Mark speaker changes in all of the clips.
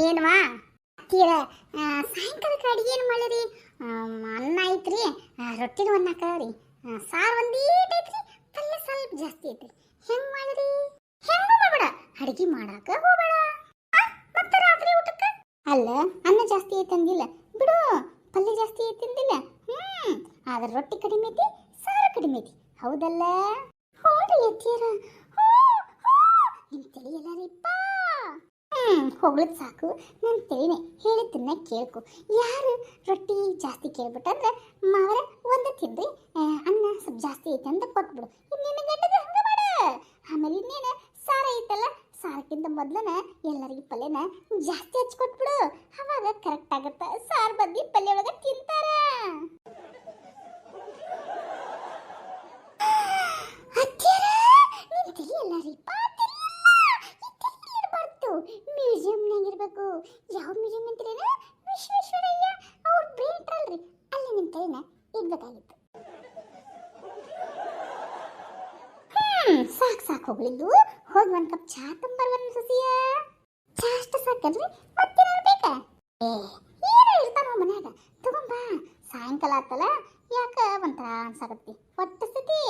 Speaker 1: ಏನವಾ ತೀರ ಸಾಯಂಕಾಲಕ್ಕೆ ಅಡಿಗೆ ಏನು ಮಾಡಿರಿ? ಅನ್ನ ಐತ್ರಿ, ರೊಟ್ಟಿನೂ ಅನ್ನ ಹಾಕರಿ, ಸಾರು ಒಂದೀಟ್ ಐತ್ರಿ, ಪಲ್ಯ ಸ್ವಲ್ಪ ಜಾಸ್ತಿ ಐತ್ರಿ. ಹೆಂಗ್ ಮಾಡಿರಿ? ಹೆಂಗೂ ಮಾಡಬೇಡ, ಅಡಿಗೆ ಮಾಡಾಕ ಹೋಗಬೇಡ. ಮತ್ತೆ ರಾತ್ರಿ ಊಟಕ್ಕೆ ಅಲ್ಲ ಅನ್ನ ಜಾಸ್ತಿ ಐತಂದಿಲ್ಲ ಬಿಡು, ಪಲ್ಯ ಜಾಸ್ತಿ ಐತಂದಿಲ್ಲ. ಆದ್ರೆ ರೊಟ್ಟಿ ಕಡಿಮೆ ಐತಿ, ಸಾರು ಕಡಿಮೆ ಐತಿ, ಹೌದಲ್ಲ? ಹೌದು ಎತ್ತೀರ, ನಿಮ್ ತಿಳಿಯಲ್ಲ ರೀಪ್ಪ. ಹೊಗಳದ್ ಸಾಕು, ನನ್ನ ತಿಳಿನೇ ಹೇಳಿದ್ದನ್ನ ಕೇಳ್ಕೊ. ಯಾರು ರೊಟ್ಟಿ ಜಾಸ್ತಿ ಕೇಳ್ಬಿಟ್ಟಂದ್ರೆ ಮಾವರ ಒಂದ ತಿಂದ್ರಿ, ಅನ್ನ ಸ್ವಲ್ಪ ಜಾಸ್ತಿ ಐತೆ ಅಂತ ಕೊಟ್ಬಿಡು. ಇನ್ನೇನು ಗಂಡದ ಹಂಗ ಮಾಡ. ಆಮೇಲೆ ಇನ್ನೇನು ಸಾರ ಐತಲ್ಲ, ಸಾರಕ್ಕಿಂತ ಮೊದ್ಲನ ಎಲ್ಲರಿಗೂ ಪಲ್ಯನ ಜಾಸ್ತಿ ಹಚ್ಕೊಟ್ಬಿಡು. ಅವಾಗ ಕರೆಕ್ಟ್ ಆಗತ್ತ, ಸಾರು ಬದ್ದಿ ಪಲ್ಯ ಒಳಗ ತಿಂತಾರ. ನಿಮ್ ತಿಳಿಯಲ್ಲ ರೀಪ, ಮ್ಯೂಸಿಯಂನಾಗಿರ್ಬೇಕು. ಯಾವ ಮ್ಯೂಸಿಯಂ ಅಂತೀರೇನ? ವಿಶ್ವೇಶ್ವರಯ್ಯ ಅವ್ರ ಬ್ರೇನ್ ಇಟ್ರಲ್ರಿ, ಅಲ್ಲಿ ನಿಮ್ ಕೈನ ಇಡ್ಬೇಕಾಗಿತ್ತು. ಸಾಕು ಹೋಗ್ಲಿದ್ದು, ಹೋಗಿ ಒಂದ್ ಕಪ್ ಚಾ ತಂಬರ್ವನ್ನ ಸಸಿಯ. ಚಾ ಅಷ್ಟ ಸಾಕಲ್ರಿ, ಮತ್ತೇನಾರು ಬೇಕಾ? ಏನೋ ಇರ್ತಾನ ಮನ್ಯಾಗ, ತಗೊಂಬಾ. ಸಾಯಂಕಾಲ ಆತಲ್ಲ, ಯಾಕ ಒಂಥರ ಅನ್ಸಾಕತ್ತಿ, ಹೊಟ್ಟೆ ಸ್ಥಿತಿ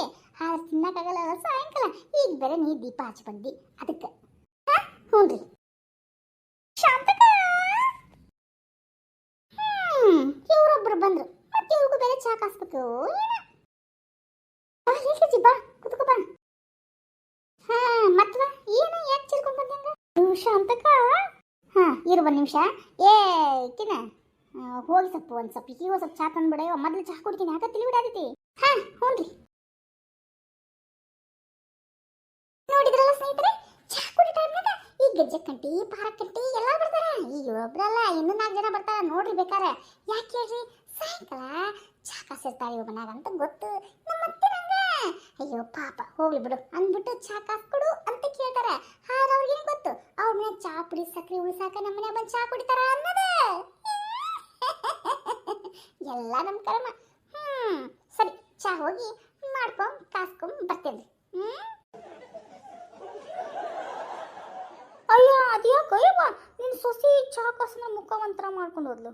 Speaker 1: ಹಾಲು ತಿನ್ನಕ್ಕಾಗಲ್ಲ ಸಾಯಂಕಾಲ. ಈಗ ಬೇರೆ ನೀ ದೀಪ ಹಚ್ಚಿ ಬಂದಿ, ಅದಕ್ಕೆ. ಹ್ಞೂನ್ರಿ ಇವ್ರೊಬ್ರು ಬಂದ್ರು, ಮತ್ತೆ ಇವ್ರಿಗೂ ಬೇರೆ ಚಾ ಕಾಸ್ಬೇಕು. ಬಾ ಕುತ್ಕೋ ಬಾ. ಮತ್ವ ಏನು ಯಾಕೆ ಚಿರ್ಕೊಂಡ್ ಬಂದಂಗ? ಶಾಂತಕ ಇರು ಒಂದ್ ನಿಮಿಷ. ಕಿನ ಹೋಗಿ ಸ್ವಲ್ಪ ಒಂದ್ ಸ್ವಲ್ಪ ಈಗ ಸ್ವಲ್ಪ ಚಾ ತಂದ್ಬಿಡ. ಮೊದ್ಲು ಚಾ ಕುಡ್ತೀನಿ, ಯಾಕ ತಿಳಿ ಬಿಡಾದೈತಿ. ಹ್ಞೂನ್ರಿ. ನೋಡಿದ್ರಲ್ಲ ಸ್ನೇಹಿತರೆ, ಚಾ ಕುಡಿ ಟೈಮ್ನಾಗ ಈ ಗೆಜ್ಜೆಕಂಟಿ ಪಾರಕ್ಕಂಟಿ ಎಲ್ಲ ಬರ್ತಾರ. ಈಗ ಒಬ್ರಲ್ಲ, ಇನ್ನೂ 4 ಜನ ಬರ್ತಾರ ನೋಡ್ರಿ ಬೇಕಾರೆ. ಯಾಕೆ ಹೇಳ್ರಿ, ಸಾಯಂಕಾಲ ಚಾ ಕಾಸಿರ್ತಾಳೆ ಇವ್ ಮನ್ಯಾಗ ಅಂತ ಗೊತ್ತು. ನಮ್ಮತ್ತೆ ನಂಗ ಅಯ್ಯೋ ಪಾಪ ಹೋಗ್ಲಿ ಬಿಡು ಅಂದ್ಬಿಟ್ಟು ಚಾ ಕಾಸ್ಕೊಡು ಅಂತ ಕೇಳ್ತಾರ. ಆದ್ರೆ ಅವ್ರಿಗೇನು ಗೊತ್ತು, ಅವ್ರ ಮನ್ಯಾಗ ಚಾ ಪುಡಿ ಸಕ್ರೆ ಉಳಿಸಾಕ ನಮ್ಮ ಮನ್ಯಾಗ ಬಂದು ಚಾ ಕುಡಿತಾರ ಅನ್ನೋದ. ಎಲ್ಲ ನಮ್ ಕರ್ಮ. ಸರಿ, ಚಾ ಹೋಗಿ ಮಾಡ್ಕೊಂಡ್ ಕಾಸ್ಕೊಂಡ್ ಬರ್ತೇನ್ರಿ. ಅಯ್ಯೋ ಅದ್ಯಾಕಯ್ಯವ್ವ, ನಿನ್ ಸೊಸಿ ಚಾ ಕಾಸನ ಮುಖ ಒಂಥರ ಮಾಡ್ಕೊಂಡು ಹೋದ್ಲು.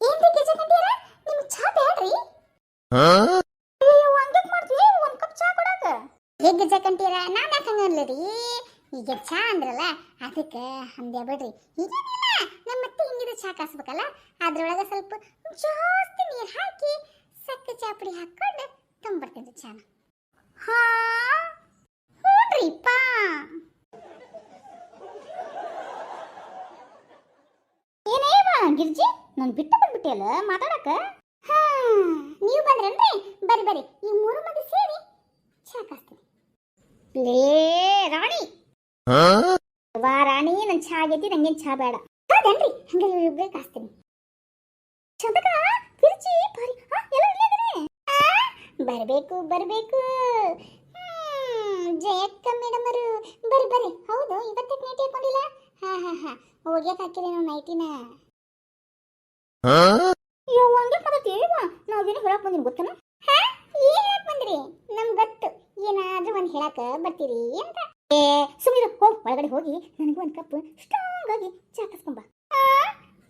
Speaker 1: ಏನ್ರಿ ಗೆಜ್ಜೆಕಂಟಿಯರ, ನಿಮ್ಗೆ ಚಾ ಬೇಡ್ರಿ? ಅಯ್ಯೋ ಹಂಗೆ ಮಾಡ್ತೀವಿ, ಒಂದ್ ಕಪ್ ಚಾ ಕೊಡಾಕ. ಗೆಜ್ಜೆಕಂಟಿಯರ, ನಾನ್ ಯಾಕೆ ಹಂಗನ್ಲರಿ? ಈಗ ಚಾ ಅಂದ್ರಲ್ಲ ಅದಕ್ಕೆ ಅಂದ್ಯಾ ಬಿಡ್ರಿ. ಈಗೇನಿಲ್ಲ, ನಮ್ಮತ್ತೆ ಹಿಂಗಿದ ಚಾ ಕಾಸ್ಬೇಕಲ್ಲ, ಅದ್ರೊಳಗೆ ಸ್ವಲ್ಪ ಜಾಸ್ತಿ ನೀರು ಹಾಕಿ ಸಕ್ಕರೆ ಚಾ ಪುಡಿ ಹಾಕೊಂಡು ತಂಬರ್ತೇನೆ ಚಾನ. ಹ್ಞೂನ್ರಿಪ್ಪ. ಏನೇವಾ ಗಿರ್ಜಿ, ನಾನು ಬಿಟ್ಟು ಬಂದ್ಬಿಟ್ಟೆಲ್ಲ ಮಾತಾಡಕ. ನೀವು ಬಂದ್ರನ್ರಿ? ಬರ್ರಿ ಈ 3 ಮಂದಿ ಸೇರಿ ಚಾ ಕಾಸ್ತೀನಿ. ಲೇ ರಾಣಿ, ವಾ ರಾಣಿ, ನನ್ ಚಾ ಆಗೈತಿ, ನಂಗೇನ್ ಚಾ ಬೇಡ. ಹೌದನ್ರಿ, ಹಂಗ ಇಬ್ರೇ ಕಾಸ್ತೀನಿ. ಚಂದಕ ಗಿರ್ಜಿ ಬಾರಿ, ಎಲ್ಲ ಇಲ್ಲೇ ಬರ್ಬೇಕು. ಜಯಕ್ಕ ಮೇಡಮ್ ಅವರು ಬರ್ರಿ. ಹೌದು, ಇವತ್ತೇ ನೈಟಿ ಹಾಕೊಂಡಿಲ್ಲ? ಹೋಗ್ಯಾಕ ಹಾಕಿದೇನು ನೈಟಿನ? ಹಂಗೆ ಮಾತಾಡ್ತೀವ, ನಾವೇನು ಹೇಳಕ್ ಬಂದಿನಿ ಗೊತ್ತನ? ಏನ್ ಹೇಳಕ್ ಬಂದ್ರಿ? ನಮ್ಗೆ ಗೊತ್ತು, ಏನಾದ್ರೂ ಒಂದ್ ಹೇಳಕ ಬರ್ತೀರಿ ಅಂತ. ಸುಮ್ಮನೆ ಹೋಗ್, ಒಳಗಡೆ ಹೋಗಿ ನನಗೂ ಒಂದ್ ಕಪ್ ಸ್ಟ್ರಾಂಗ್ ಆಗಿ ಚಾ ಕಾಸ್ಕೊಂಬ.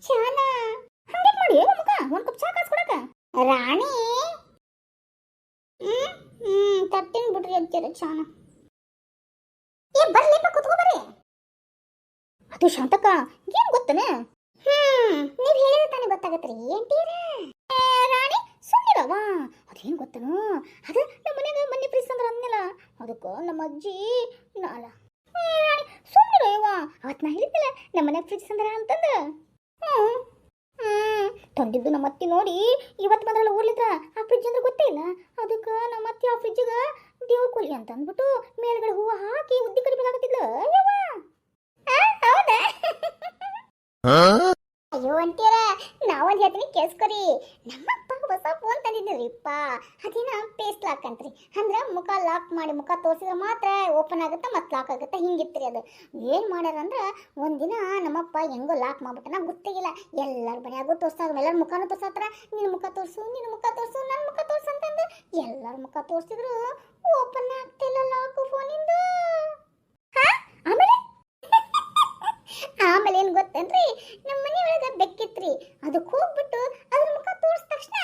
Speaker 1: ಚಾನ ಹಂಗೆ ಮಾಡಿ ಮುಖ ಒಂದ್ ಕಪ್ ಚಾ ಕಾಸ್ಕೊಡಕ. ರಾಣಿ ತರ್ತೀನಿ ಬಿಡ್ರಿ ಅಂತೀರ ಚಾನ. ಬರ್ಲಿಪ್ಪ, ಕುತ್ಕೋ ಬರ್ರಿ. ಅದು ಶಾಂತಕ್ಕ, ಏನ್ ಗೊತ್ತನ? ನೀವ್ ಹೇಳಿದ್ರೆ ತಾನೇ ಗೊತ್ತಾಗತ್ರಿ ಅಂತೀರ. ರಾಣಿ ಸುಮ್ಮನಿರವ, ಅದೇನ್ ಗೊತ್ತನು? ಅದ ನಮ್ಮ ಮನ್ಯಾಗ ಮನೆ ಫ್ರಿಜ್ ಅಂದ್ರೆ ಅಂದಿಲ್ಲ, ಅದಕ್ಕ ನಮ್ಮ ಅಜ್ಜಿ ನಾಲ. ರಾಣಿ ಸುಮ್ಮನಿರವ, ಅವತ್ ನಾ ಹೇಳಿದ್ದಲ್ಲ ನಮ್ಮ ಮನ್ಯಾಗ ಫ್ರಿಜ್ ಅಂದ್ರ ಅಂತಂದ. ತಂದಿದ್ದು ನಮ್ಮ ಅತ್ತಿ ನೋಡಿ ಇವತ್ತು ಬಂದ್ರಲ್ಲ ಊರ್ಲಿದ್ರ, ಆ ಫ್ರಿಜ್ ಅಂದ್ರೆ ಗೊತ್ತೇ ಇಲ್ಲ. ಅದಕ್ಕ ನಮ್ಮ ಅತ್ತಿ ಆ ಫ್ರಿಜ್ಗ ದೇವ್ರ ಕೊಲಿ ಅಂತ ಅಂದ್ಬಿಟ್ಟು ಮೇಲ್ಗಡೆ ಹೂವು ಹಾಕಿ ಉದ್ದಿ ಕಡಿಬೇಕಾಗತ್ತಿದ್ಲು. ಹೌದಾ? ಅಯ್ಯೋ ಅಂತೀರ, ನಾವೊಂದು ಹೇಳ್ತೀನಿ ಕೇಳಿಸ್ಕೊರಿ. ನಮ್ಮಪ್ಪ ಹೊಸ ಫೋನ್ ತಂದಿದ್ರಿಪ್ಪ, ಅದೇನ ಫೇಸ್ ಲಾಕ್ ಅಂತ್ರಿ. ಅಂದ್ರೆ ಮುಖ ಲಾಕ್ ಮಾಡಿ ಮುಖ ತೋರಿಸಿದ್ರೆ ಮಾತ್ರ ಓಪನ್ ಆಗುತ್ತೆ, ಮತ್ತೆ ಲಾಕ್ ಆಗುತ್ತೆ, ಹಿಂಗಿತ್ರಿ. ಅದು ಏನು ಮಾಡ್ಯಾರಂದ್ರೆ ಒಂದಿನ ನಮ್ಮಪ್ಪ ಹೆಂಗೋ ಲಾಕ್ ಮಾಡ್ಬಿಟ್ಟನ ಗೊತ್ತಿಲ್ಲ. ಎಲ್ಲರ ಮನೆಯಾಗೂ ತೋರ್ಸಾಗ, ಎಲ್ಲರ ಮುಖನೂ ತೋರ್ಸತ್ರ. ನಿನ್ನ ಮುಖ ತೋರಿಸು, ನನ್ನ ಮುಖ ತೋರ್ಸು ಅಂತಂದು ಎಲ್ಲರ ಮುಖ ತೋರಿಸಿದ್ರು ಓಪನ್ ಆಗ್ತಿಲ್ಲ ಲಾಕ್ ಫೋನಿಂದ. ಆಮೇಲೆ ಏನಾಗೈತೇನ್ರಿ, ನಮ್ಮ ಮನೆ ಒಳಗೆ ಬೆಕ್ಕಿತ್ರಿ, ಅದಕ್ಕೆ ಹೋಗ್ಬಿಟ್ಟು ಅದ್ರ ಮುಖ ತೋರಿಸಿದ ತಕ್ಷಣ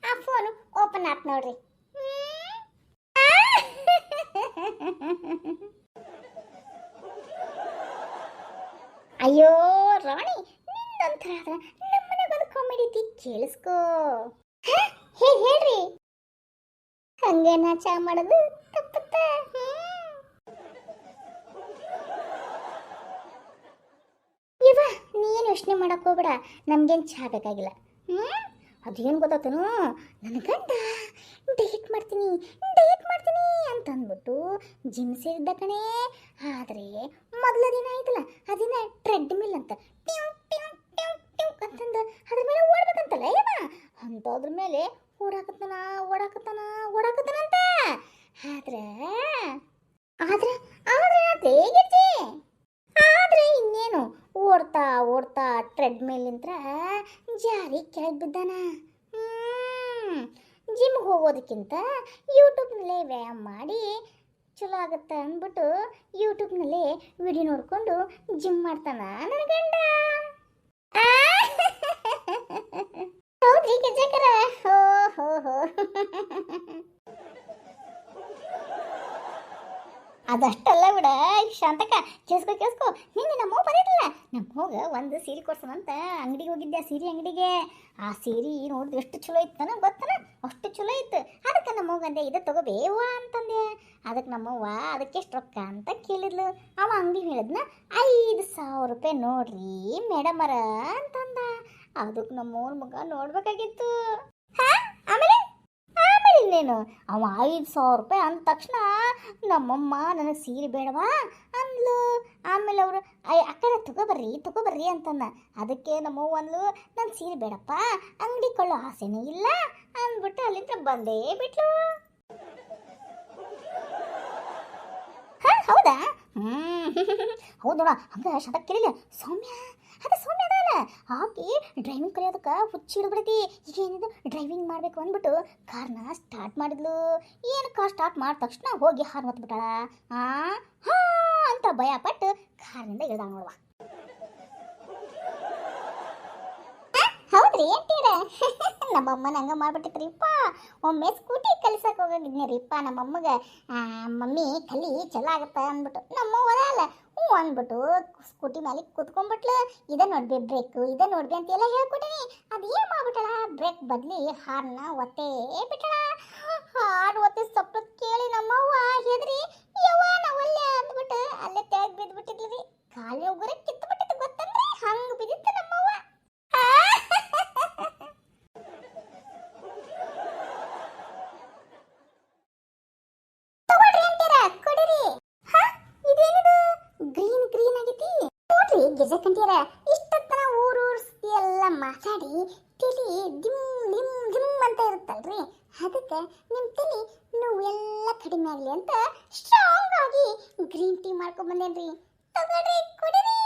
Speaker 1: ಆ ಫೋನ್ ಓಪನ್ ಆತ್ ನೋಡ್ರಿ. ಅಯ್ಯೋ ರಾಣಿ, ನಿನ್ನಂತರ ನಮ್ಮನೆ ಬಂದು ಕಾಮಿಡಿ ಐತಿ, ಕೇಳಿಸ್ಕೋ. ಹೇಳ್ರಿ, ಹಂಗೇನ ಚಾ ಮಾಡೋದು ತಪ್ಪತ್ತ? ಇವ ನೀನು ಯೋಚನೆ ಮಾಡಕ್ ಹೋಗ್ಬೇಡ, ನಮ್ಗೇನು ಚಾ ಬೇಕಾಗಿಲ್ಲ. ಅದೇನು ಗೊತ್ತಾತನು, ನನ್ನ ಗಂಡ ಡಯಟ್ ಮಾಡ್ತೀನಿ ಅಂತ ಅಂದ್ಬಿಟ್ಟು ಜಿಮ್ ಸೇರಿದ್ದ ಕಣೆ. ಆದರೆ ಮೊದಲ ದಿನ ಆಯ್ತಲ್ಲ, ಅದಿನ ಟ್ರೆಡ್ಮಿಲ್ ಅಂತ ಟ್ಯೂ ಟ್ಯೂ ಟ್ಯೂ ಟ್ಯೂ ಅಂತಂದು ಅದ್ರ ಮೇಲೆ ಓಡ್ಬೇಕಂತಲ್ಲ ಏನ, ಅಂತದ್ರ ಮೇಲೆ ಓಡಾಕತ್ತಾನಂತ. ಆದ್ರೆ ಆದ್ರೆ ಆದ್ರೆ ಹೇಗಿರ್ತಿ, ಆದ್ರೆ ಇನ್ನೇನು ಓಡ್ತಾ ಟ್ರೆಡ್ಮಿಲ್ಲಿಂತ್ರ ಜಾರಿ ಕೆಳಗೆ ಬಿದ್ದಾನ. ಜಿಮ್ಗೆ ಹೋಗೋದಕ್ಕಿಂತ ಯೂಟ್ಯೂಬ್ನಲ್ಲೇ ವ್ಯಾಯಾಮ ಮಾಡಿ ಚಲೋ ಆಗುತ್ತೆ ಅಂದ್ಬಿಟ್ಟು ಯೂಟ್ಯೂಬ್ನಲ್ಲೇ ವಿಡಿಯೋ ನೋಡ್ಕೊಂಡು ಜಿಮ್ ಮಾಡ್ತಾನ ನನ್ನ ಗಂಡ. ಹೌದ್ರಿ ಗೆಜ್ಜಕರ? ಹೋ ಅದಷ್ಟಲ್ಲ ಬಿಡ ಶಾಂತಕ, ಕೇಳಿಸ್ಕೊ. ನಿನ್ನೆ ನಮ್ಮವ್ವ ಬಂದಿದ್ದಿಲ್ಲ, ನಮ್ಮವ್ಗ ಒಂದು ಸೀರೆ ಕೊಡ್ಸೋಣಂತ ಅಂಗಡಿಗೆ ಹೋಗಿದ್ದೆ, ಸೀರೆ ಅಂಗಡಿಗೆ. ಆ ಸೀರೆ ನೋಡಿದ್ರೆ ಎಷ್ಟು ಚಲೋ ಇತ್ತನ ಗೊತ್ತನ, ಅಷ್ಟು ಚಲೋ ಇತ್ತು. ಅದಕ್ಕೆ ನಮ್ಮವ್ಗ ಅಂದೆ, ಇದು ತಗೋಬೇವ ಅಂತಂದೆ. ಅದಕ್ಕೆ ನಮ್ಮವ್ವ ಅದಕ್ಕೆ ಎಷ್ಟು ರೊಕ್ಕ ಅಂತ ಕೇಳಿದ್ಲು. ಅವ ಅಂಗಡಿ ಹೇಳಿದ್ನ 5,000 ರೂಪಾಯಿ ನೋಡ್ರಿ ಮೇಡಮರ ಅಂತಂದ. ಅದಕ್ಕೆ ನಮ್ಮವ್ರ ಮಗ ನೋಡ್ಬೇಕಾಗಿತ್ತು. ಆಮೇಲೆ ಇನ್ನೇನು, ಅವ 5,000 ರೂಪಾಯಿ ಅಂದ ತಕ್ಷಣ ನಮ್ಮಮ್ಮ ನನಗೆ ಸೀರೆ ಬೇಡವಾ ಅಂದ್ಲು. ಆಮೇಲೆ ಅವರು ಅಕ್ಕನ ತಗೋಬರ್ರಿ ಅಂತಂದ. ಅದಕ್ಕೆ ನಮ್ಮವ್ವ ಅಂದ್ಲು, ನನ್ನ ಸೀರೆ ಬೇಡಪ್ಪ, ಅಂಗಡಿ ಕೊಳ್ಳೋ ಆಸೆನೂ ಇಲ್ಲ ಅಂದ್ಬಿಟ್ಟು ಅಲ್ಲಿಂದ ಬಂದೇ ಬಿಟ್ಲು. ಹೌದಾ? ಹೌದು ನೋಡ, ಹಂಗ ಶತಕ್ ಕೇಳಿಲ್ಲ ಸೌಮ್ಯ ಅದಲ್ಲ, ಆಕೆ ಡ್ರೈವಿಂಗ್ ಕಲಿಯೋದಕ್ಕೆ ಹುಚ್ಚಿಡ್ಬಿಡತಿ. ಈಗ ಏನಿದು ಡ್ರೈವಿಂಗ್ ಮಾಡಬೇಕು ಅಂದ್ಬಿಟ್ಟು ಕಾರ್ನ ಸ್ಟಾರ್ಟ್ ಮಾಡಿದ್ಲು. ಏನು ಕಾರ್ ಸ್ಟಾರ್ಟ್ ಮಾಡಿದ ತಕ್ಷಣ ಹೋಗಿ ಹಾರ್ನ್ ಹೊತ್ಬಿಟ್ಟಾಳ. ಅಂತ ಭಯಪಟ್ಟು ಕಾರ್ನಿಂದ ಇಳ್ದ ನೋಡುವ. ಹೌದ್ರಿ ಅಂತೀರ? ನಮ್ಮಮ್ಮನ ಹಂಗ ಮಾಡ್ಬಿಟ್ಟಿತ್ರಿಪ್ಪ. ಒಮ್ಮೆ ಸ್ಕೂಟಿ ಕಲಿಸಕ್ಕೆ ಹೋಗಿದ್ನಿರಿಪ್ಪ ನಮ್ಮಮ್ಮಗೆ. ಮಮ್ಮಿ ಕಲಿ ಚಲೋ ಆಗತ್ತ ಅಂದ್ಬಿಟ್ಟು ನಮ್ಮವ್ವ ಅಲ್ಲ ಅಂದ್ಬಿಟ್ಟು ಸ್ಕೂಟಿ ಮೇಲೆ ಕೂತ್ಕೊಂಡ್ಬಿಟ್ಲು. ಇದ ನೋಡ್ಬಿ ಬ್ರೇಕು, ಇದ ನೋಡ್ಬಿ ಅಂತ ಎಲ್ಲ ಹೇಳ್ಕೊಟ್ಟಿನಿ. ಅದೇನು ಮಾಡ್ಬಿಟ್ಟಳ, ಬ್ರೇಕ್ ಬದ್ಲಿ ಹಾರ್ನ ಒತ್ತೇ ಬಿಟ್ಟಳ. ಹಾರ್ನ್ ಒತ್ತಿ ಸಪ್ಪ ಕೇಳಿ ನಮ್ಮವ್ವ ಹೆದ್ರಿ ಯವ್ವ ನಾವಲ್ಲೇ ಅಂದ್ಬಿಟ್ಟು ಅಲ್ಲೇ ತೆಗ್ ಬಿದ್ದುಬಿಟ್ಟಿದ್ಲಿ. ಕಾಲಿ ಉಗುರ ಕಿತ್ಬಿಟ್ಟಿತ್ತು ಗೊತ್ತಂದ್ರೆ, ಹಂಗೆ ಬಿದ್ದಿತ್ತು ನಮ್ಮವ್ವ. ಗೆಜಕಂತೀರ ಇಷ್ಟೊತ್ತನ ಊರು ಎಲ್ಲ ಮಾತಾಡಿ ತಲೆ ಡಿಮ್ ಅಂತ ಇರುತ್ತಲ್ರಿ, ಅದಕ್ಕೆ ನಿಮ್ಮ ತಲೆ ನೋವು ಎಲ್ಲ ಕಡಿಮೆ ಆಗಲಿ ಅಂತ ಸ್ಟ್ರಾಂಗ್ ಆಗಿ ಗ್ರೀನ್ ಟೀ ಮಾಡ್ಕೊಂಡ್ ಬಂದೇನ್ರಿ. ತಗೊಳ್ರಿ, ಕುಡಿರಿ.